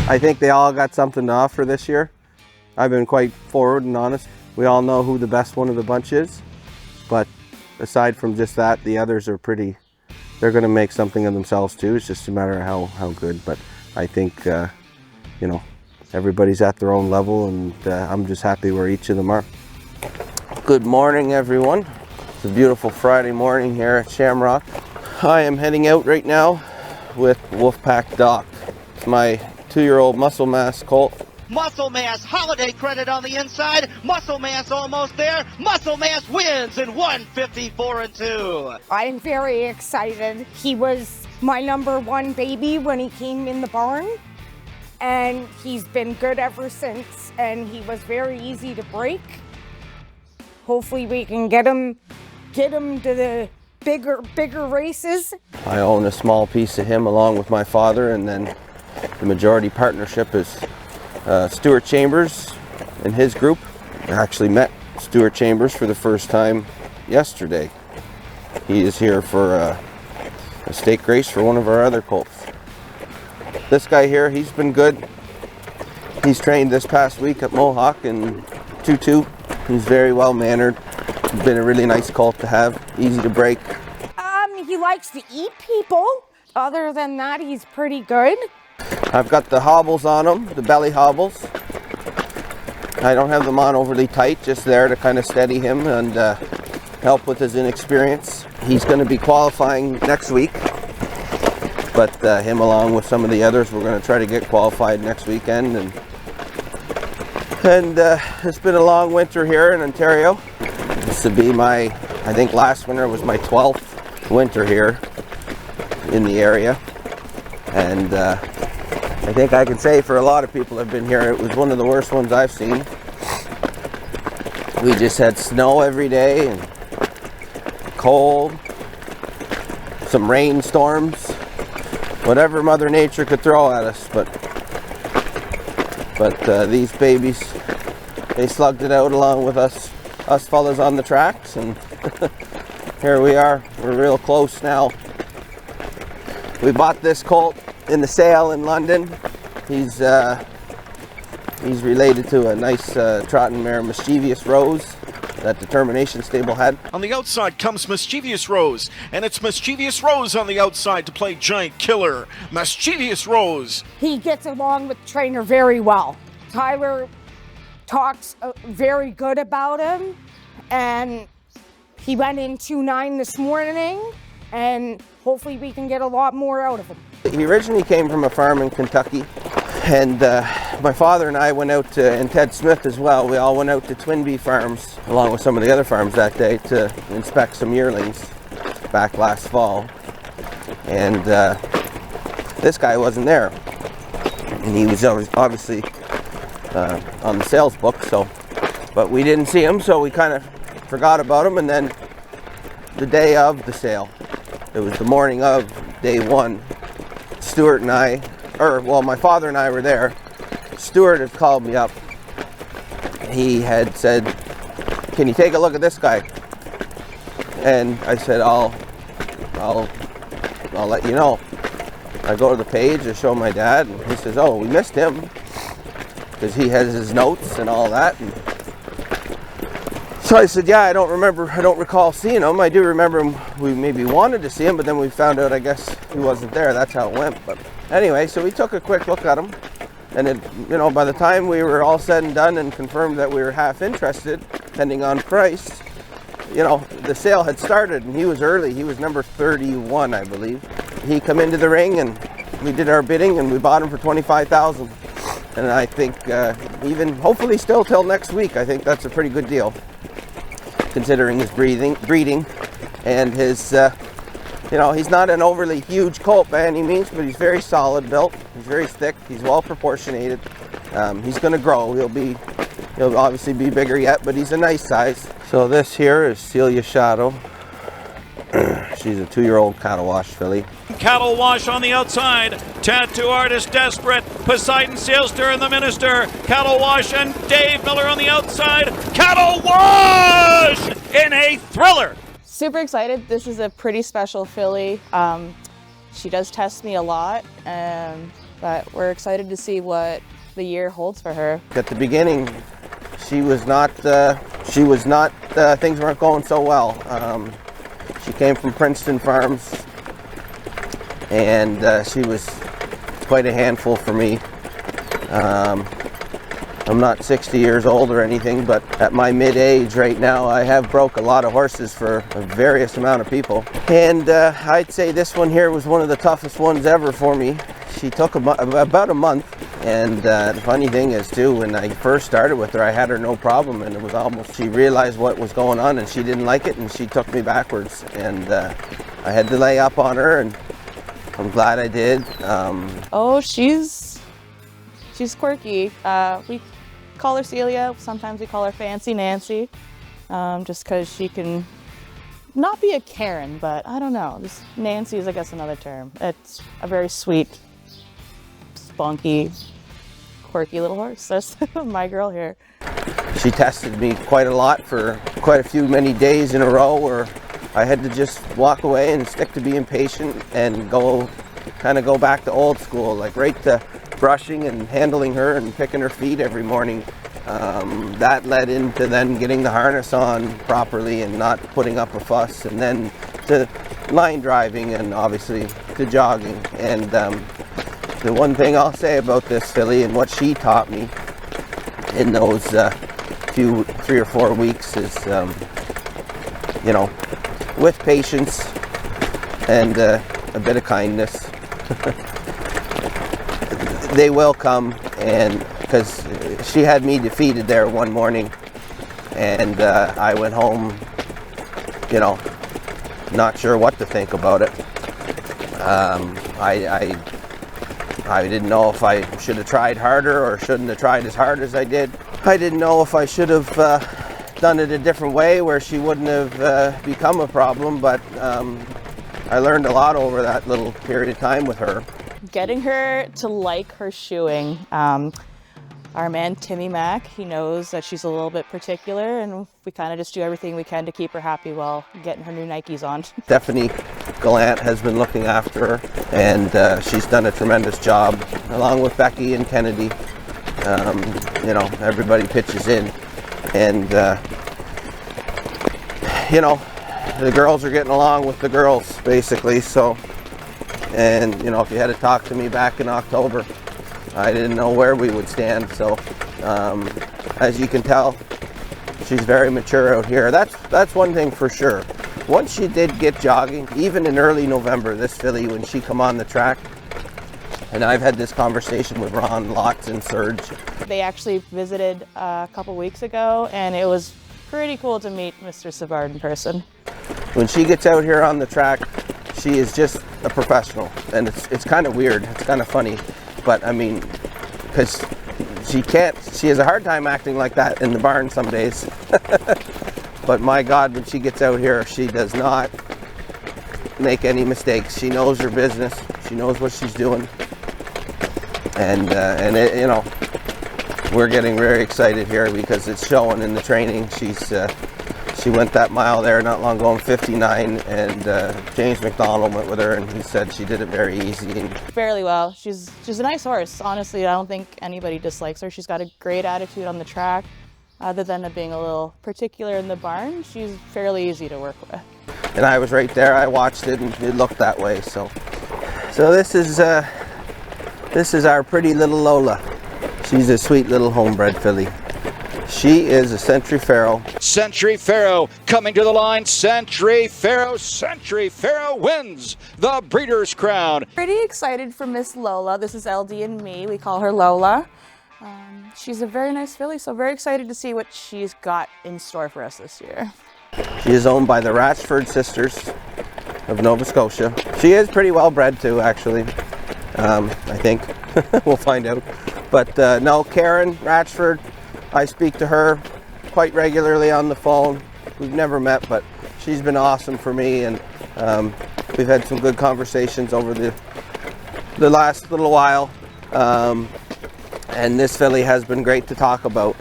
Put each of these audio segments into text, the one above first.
I think they all got something to offer this year. I've been quite forward and honest. We all know who the best one of the bunch is, but aside from just that, the others are pretty, they're going to make something of themselves too. It's just a matter of how good, but I think, you know, everybody's at their own level, and I'm just happy where each of them are. Good morning, everyone. It's a beautiful Friday morning here at Shamrock. I am heading out right now with Wolfpack Doc. It's my 2-year-old muscle mass colt. Muscle Mass holiday credit on the inside. Muscle Mass almost there. Muscle Mass wins in 154-2. I'm very excited. He was my #1 baby when he came in the barn, and he's been good ever since, and he was very easy to break. Hopefully we can get him to the bigger races. I own a small piece of him along with my father, and then the majority partnership is Stuart Chambers and his group. I actually met Stuart Chambers for the first time yesterday. He is here for a stake race for one of our other colts. This guy here, he's been good. He's trained this past week at Mohawk in 2-2. He's very well mannered. He's been a really nice colt to have, easy to break. He likes to eat people. Other than that, he's pretty good. I've got the hobbles on him, the belly hobbles. I don't have them on overly tight, just there to kind of steady him and help with his inexperience. He's going to be qualifying next week, but him along with some of the others, we're going to try to get qualified next weekend. And it's been a long winter here in Ontario. This would be I think last winter was my 12th winter here in the area. And I think I can say for a lot of people that have been here, it was one of the worst ones I've seen. We just had snow every day and cold, some rainstorms, whatever Mother Nature could throw at us. But these babies, they slugged it out along with us fellas on the tracks, and here we are. We're real close now. We bought this colt in the sale in London. He's related to a nice trotting mare, Mischievous Rose, that Determination stable had. On the outside comes Mischievous Rose, and it's Mischievous Rose on the outside to play Giant Killer. Mischievous Rose. He gets along with the trainer very well. Tyler talks very good about him, and he went in 2-9 this morning, and hopefully we can get a lot more out of him. He originally came from a farm in Kentucky, and my father and I went out to, and Ted Smith as well, we all went out to Twinbee Farms, along with some of the other farms that day, to inspect some yearlings back last fall. And this guy wasn't there, and he was obviously on the sales book, but we didn't see him, so we kind of forgot about him. And then the day of the sale, it was the morning of day 1, Stuart and I, my father and I were there. Stuart had called me up. He had said, "Can you take a look at this guy?" And I said, I'll let you know. I go to the page to show my dad, and he says, "Oh, we missed him," because he has his notes and all that. And so I said, "Yeah, I don't recall seeing him. I do remember him. We maybe wanted to see him, but then we found out, I guess, he wasn't there. That's how it went." But anyway, so we took a quick look at him, and by the time we were all said and done and confirmed that we were half interested, depending on price, the sale had started, and he was early. He was number 31, I believe. He come into the ring, and we did our bidding, and we bought him for $25,000. And I think even hopefully still till next week, I think that's a pretty good deal, considering his breeding and his, he's not an overly huge colt by any means, but he's very solid built. He's very thick. He's well proportionated. He's going to grow. He'll obviously be bigger yet, but he's a nice size. So this here is Celia Shadow. She's a 2-year-old cattle wash filly. Cattle wash on the outside. Tattoo artist desperate. Poseidon Sailster and the Minister. Cattle wash and Dave Miller on the outside. Cattle wash in a thriller. Super excited. This is a pretty special filly. She does test me a lot. but we're excited to see what the year holds for her. At the beginning, things weren't going so well. She came from Princeton Farms, and she was quite a handful for me. I'm not 60 years old or anything, but at my mid-age right now, I have broke a lot of horses for a various amount of people. And I'd say this one here was one of the toughest ones ever for me. She took about a month. And the funny thing is too, when I first started with her, I had her no problem, and it was almost, she realized what was going on and she didn't like it, and she took me backwards. And I had to lay up on her, and I'm glad I did. Oh, she's quirky. We call her Celia. Sometimes we call her Fancy Nancy, just because she can not be a Karen, but I don't know. Just Nancy is, I guess, another term. It's a very sweet, spunky, quirky little horse. That's my girl here. She tested me quite a lot for quite a few many days in a row, where I had to just walk away and stick to being patient and kind of go back to old school, like right to brushing and handling her and picking her feet every morning. That led into then getting the harness on properly and not putting up a fuss, and then to line driving and obviously to jogging. And the one thing I'll say about this filly and what she taught me in those 3 or 4 weeks is, you know, with patience and a bit of kindness, they will come. And because she had me defeated there one morning, and I went home, you know, not sure what to think about it. I didn't know if I should have tried harder or shouldn't have tried as hard as I did. I didn't know if I should have done it a different way where she wouldn't have become a problem, but I learned a lot over that little period of time with her. Getting her to like her shoeing. Our man Timmy Mack, he knows that she's a little bit particular, and we kind of just do everything we can to keep her happy while getting her new Nikes on. Stephanie Gallant has been looking after her, and she's done a tremendous job, along with Becky and Kennedy. You know, everybody pitches in, and you know, the girls are getting along with the girls, basically. So, and you know, if you had to talk to me back in October, I didn't know where we would stand. So, as you can tell, she's very mature out here. That's one thing for sure. Once she did get jogging, even in early November, this filly, when she come on the track, and I've had this conversation with Ron Lotz and Serge. They actually visited a couple weeks ago, and it was pretty cool to meet Mr. Savard in person. When she gets out here on the track, she is just a professional, and it's kind of weird, it's kind of funny, but I mean, because she has a hard time acting like that in the barn some days. But my God, when she gets out here, she does not make any mistakes. She knows her business. She knows what she's doing, and it, you know, we're getting very excited here because it's showing in the training. She went that mile there not long ago in 59, and James McDonald went with her, and he said she did it very easy. Fairly well. She's a nice horse. Honestly, I don't think anybody dislikes her. She's got a great attitude on the track. Other than it being a little particular in the barn, she's fairly easy to work with. And I was right there. I watched it, and it looked that way. So this is our pretty little Lola. She's a sweet little homebred filly. She is a Century Pharaoh. Century Pharaoh coming to the line. Century Pharaoh wins the Breeders' Crown. Pretty excited for Miss Lola. This is LD and me. We call her Lola. She's a very nice filly, so very excited to see what she's got in store for us this year. She is owned by the Ratchford sisters of Nova Scotia. She is pretty well bred too, actually. I think. We'll find out. But no, Karen Ratchford, I speak to her quite regularly on the phone. We've never met, but she's been awesome for me, and we've had some good conversations over the last little while. And this filly has been great to talk about.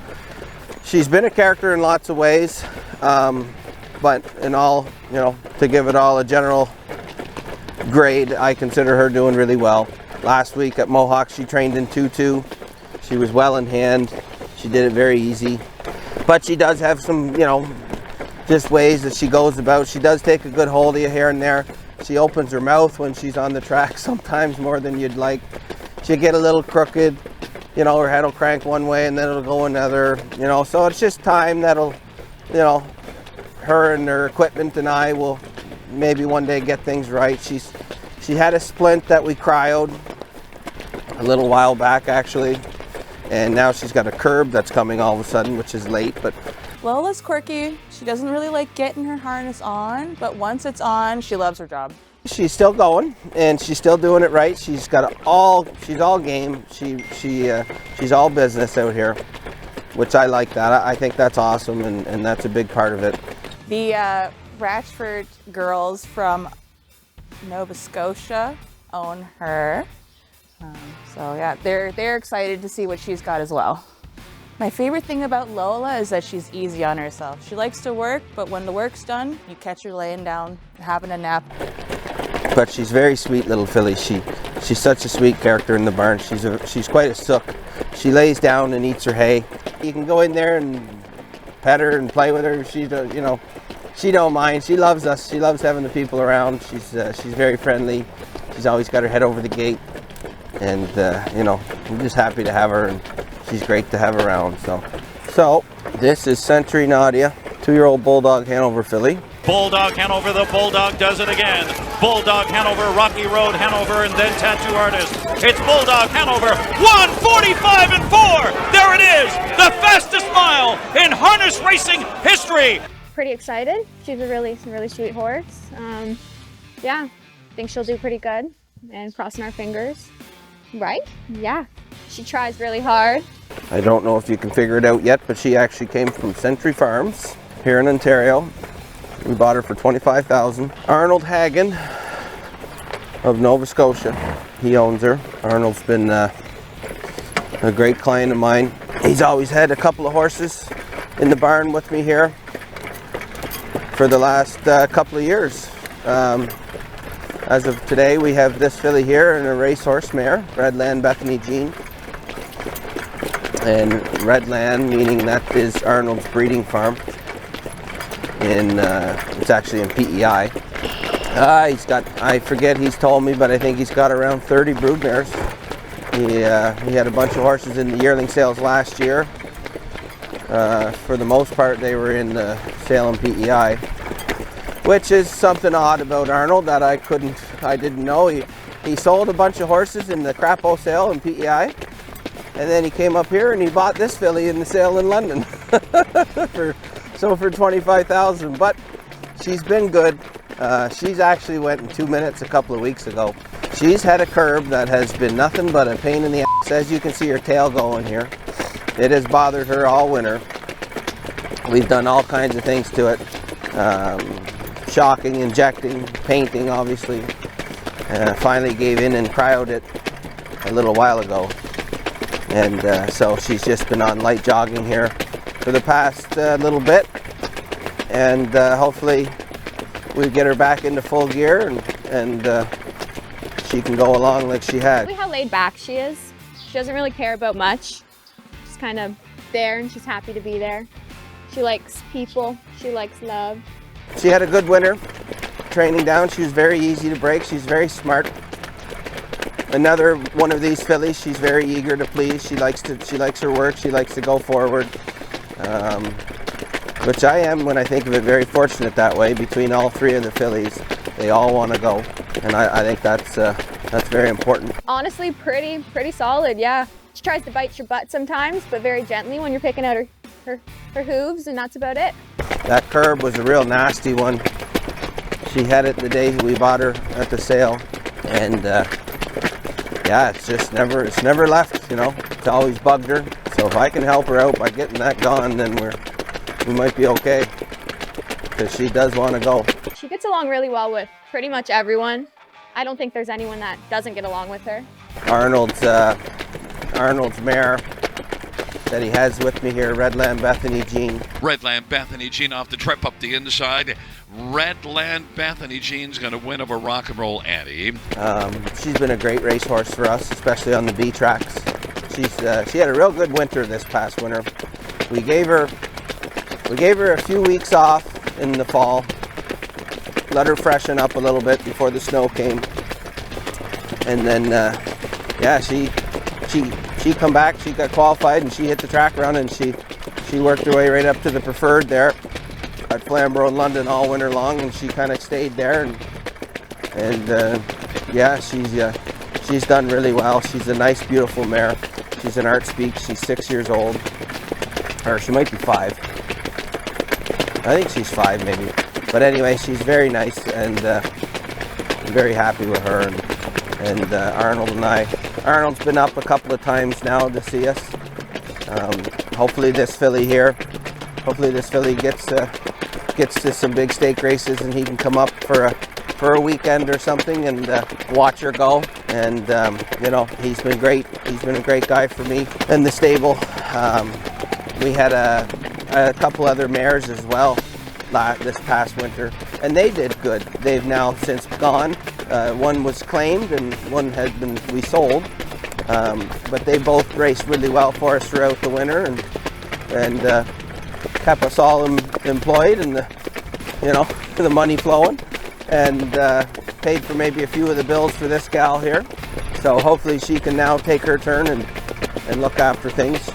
She's been a character in lots of ways, but in all, you know, to give it all a general grade, I consider her doing really well. Last week at Mohawk, she trained in 2-2. She was well in hand. She did it very easy. But she does have some, you know, just ways that she goes about. She does take a good hold of you here and there. She opens her mouth when she's on the track sometimes more than you'd like. She'll get a little crooked, you know, her head will crank one way and then it'll go another, you know. So it's just time that'll, you know, her and her equipment and I will maybe one day get things right. She had a splint that we cryoed a little while back actually, and now she's got a curb that's coming all of a sudden, which is late. But Lola's quirky. She doesn't really like getting her harness on, but once it's on, she loves her job. she's still going and she's still doing it right. She's all game. She's all business out here, which I like that. I think that's awesome, and that's a big part of it. The Ratchford girls from Nova Scotia own her. So yeah, they're excited to see what she's got as well. My favorite thing about Lola is that she's easy on herself. She likes to work, but when the work's done, you catch her laying down, having a nap. But she's very sweet little filly. She's such a sweet character in the barn. She's quite a sook. She lays down and eats her hay. You can go in there and pet her and play with her. She don't mind. She loves us. She loves having the people around. She's very friendly. She's always got her head over the gate, and I'm just happy to have her, and she's great to have around. So this is Century Nadia, 2-year-old Bulldog Hanover filly. Bulldog Hanover, the Bulldog does it again. Bulldog Hanover, Rocky Road Hanover, and then Tattoo Artist. It's Bulldog Hanover, 1:45 and 4. There it is, the fastest mile in harness racing history. Pretty excited. She's a really sweet horse. Yeah, think she'll do pretty good, and crossing our fingers. Right? Yeah. She tries really hard. I don't know if you can figure it out yet, but she actually came from Century Farms here in Ontario. We bought her for $25,000. Arnold Hagen of Nova Scotia, he owns her. Arnold's been a great client of mine. He's always had a couple of horses in the barn with me here for the last couple of years. As of today, we have this filly here and a racehorse mare, Redland Bethany Jean. And Redland, meaning that is Arnold's breeding farm. It's actually in PEI. He's got, I forget, he's told me, but I think he's got around 30 brood mares. He had a bunch of horses in the yearling sales last year. For the most part, they were in the Salem PEI, which is something odd about Arnold that I didn't know. He sold a bunch of horses in the Crapo sale in PEI, and then he came up here and he bought this filly in the sale in London for $25,000. But she's been good. She's actually went in 2 minutes a couple of weeks ago. She's had a curb that has been nothing but a pain in the ass. As you can see her tail going here. It has bothered her all winter. We've done all kinds of things to it. Shocking, injecting, painting, obviously. Finally gave in and cryoed it a little while ago. And so she's just been on light jogging here for the past little bit. And hopefully we get her back into full gear and she can go along like she had. Look how laid back she is. She doesn't really care about much. She's kind of there and she's happy to be there. She likes people. She likes love. She had a good winter training down. She was very easy to break. She's very smart. Another one of these fillies. She's very eager to please. She likes her work. She likes to go forward, which I am, when I think of it, very fortunate that way. Between all three of the fillies, they all want to go, and I think that's very important. Honestly, pretty solid. Yeah. She tries to bite your butt sometimes, but very gently when you're picking out her hooves, and that's about it. That curb was a real nasty one. She had it the day we bought her at the sale, and yeah, it's never left, you know. It's always bugged her. So if I can help her out by getting that gone, then we might be okay, because she does want to go. She gets along really well with pretty much everyone. I don't think there's anyone that doesn't get along with her. Arnold's mare that he has with me here, Redland Bethany Jean. Redland Bethany Jean off the trip up the inside. Redland Bethany Jean's going to win over Rock and Roll Annie. She's been a great racehorse for us, especially on the B tracks. She had a real good winter this past winter. We gave her a few weeks off in the fall, let her freshen up a little bit before the snow came, and then yeah, she come back. She got qualified and she hit the track run, and she worked her way right up to the preferred there at Flamborough in London all winter long, and she kind of stayed there, and yeah, she's done really well. She's a nice, beautiful mare. She's an Art Speak. She's 6 years old, or she might be 5. I think she's 5 maybe. But anyway, she's very nice, and I'm very happy with her. And Arnold and I. Arnold's been up a couple of times now to see us. Hopefully this filly here. Hopefully this filly gets to some big stake races, and he can come up for a weekend or something and watch her go. And you know, he's been great. He's been a great guy for me in the stable. We had a couple other mares as well this past winter, and they did good. They've now since gone. One was claimed and one we sold, but they both raced really well for us throughout the winter, and kept us all employed, and the money flowing, and paid for maybe a few of the bills for this gal here. So hopefully she can now take her turn and look after things.